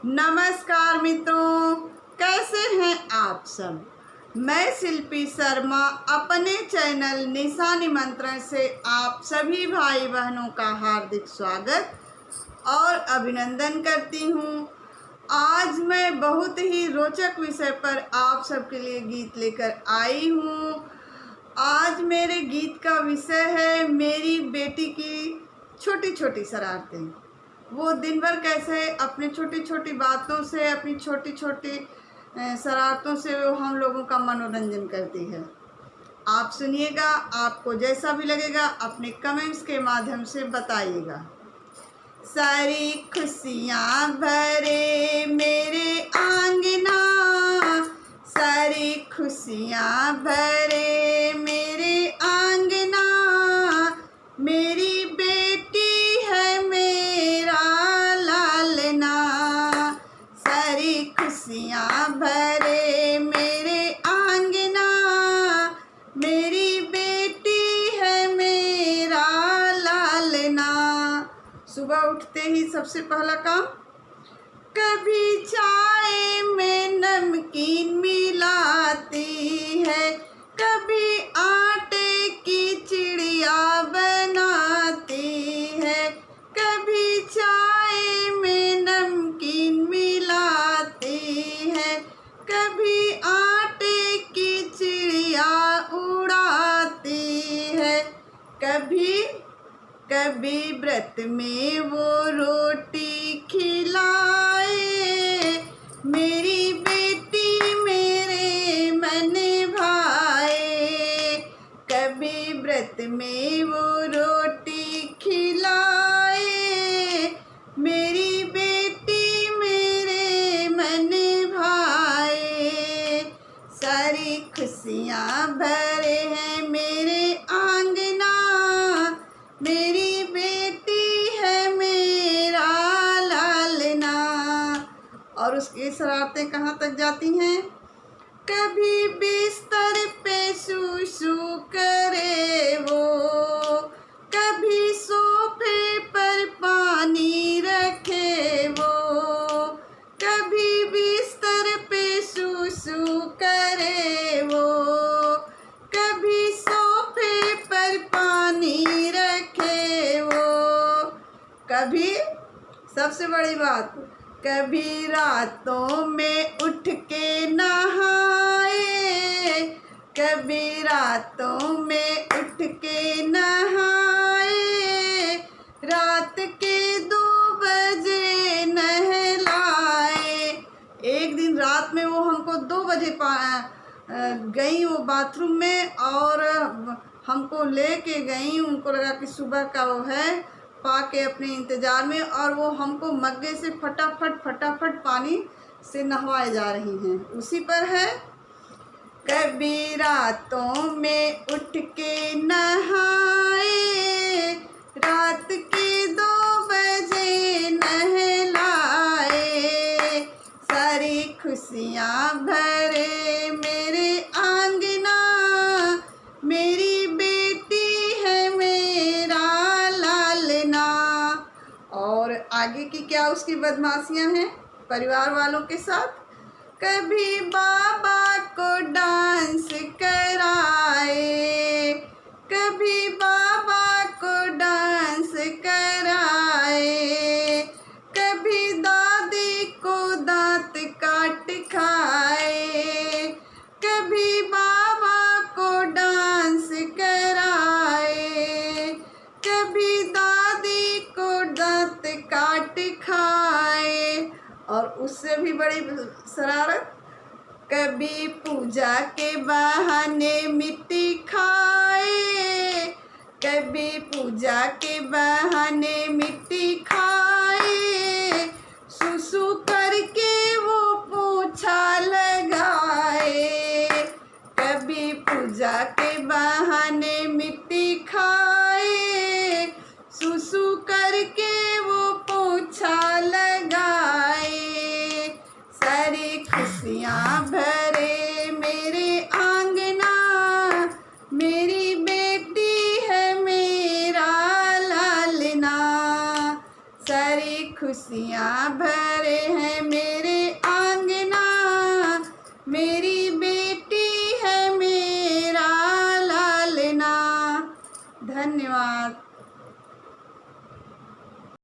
नमस्कार मित्रों, कैसे हैं आप सब। मैं शिल्पी शर्मा अपने चैनल निशा निमंत्रण से आप सभी भाई बहनों का हार्दिक स्वागत और अभिनंदन करती हूँ। आज मैं बहुत ही रोचक विषय पर आप सबके लिए गीत लेकर आई हूँ। आज मेरे गीत का विषय है मेरी बेटी की छोटी छोटी शरारतें। वो दिन भर कैसे अपने छोटी छोटी बातों से, अपनी छोटी छोटी शरारतों से वो हम लोगों का मनोरंजन करती है। आप सुनिएगा, आपको जैसा भी लगेगा अपने कमेंट्स के माध्यम से बताइएगा। सारी खुशियाँ भरे मेरे आंगना, सारी खुशियाँ भरे मेरे आंगना, मेरी बेटी है मेरा लालना। सारी खुशियाँ भरे मेरे आंगना, मेरी बेटी है मेरा लालना। सुबह उठते ही सबसे पहला काम, कभी चाय में नमकीन मिलाती है, कभी आटे की चिड़िया बनाती है, कभी चाय में नमकीन मिलाती है, कभी आटे की चिड़िया उड़ाती है, कभी कभी व्रत में वो रोटी खिलाए, मेरी बेटी मेरे मन भाए। कभी व्रत में वो रोटी खिलाए, मेरी बेटी मेरे मन भाए। सारी खुशियाँ भरे हैं मेरे आंगना, मेरी बेटी है मेरा लालना। और उसकी शरारतें कहाँ तक जाती हैं। कभी बिस्तर पे शू करे वो, कभी सोफे पर पानी रखे वो, कभी बिस्तर पे शू करे वो, कभी सोफे पर पानी रखे वो, कभी सबसे बड़ी बात, कभी रातों में उठ के नहाए, कभी रातों में उठ के नहाए, रात के 2 बजे नहलाए। एक दिन रात में वो हमको 2 बजे गई वो बाथरूम में और हमको लेके गई। उनको लगा कि सुबह का वो है, पाके अपने इंतज़ार में, और वो हमको मग्गे से फटाफट पानी से नहवाए जा रही हैं। उसी पर है, कभी रातों में उठ के नहाए, रात के 2 बजे नहलाए। सारी खुशियाँ भरे मेरे आंगना, मेरी बेटी है मेरा लालना। और आगे की क्या उसकी बदमाशियां हैं परिवार वालों के साथ। कभी बाबा को डांस कराए, कभी बाबा को डांस कराए, कभी दादी को दांत काट खाए, कभी बाबा को डांस कराए, कभी दादी को दांत काट खाए। और उससे भी बड़ी शरारत, कभी पूजा के बहाने मिट्टी खाए, कभी पूजा के बहाने मिट्टी खाए, सुसु करके वो पोछा लगाए। कभी पूजा के बहाने मिट्टी खाए, सुसु करके वो पोछा लगाए। सारी खुशियाँ भरे मेरे आंगना, मेरी बेटी है मेरा लालना। सारी खुशियाँ भरे हैं धन्यवाद।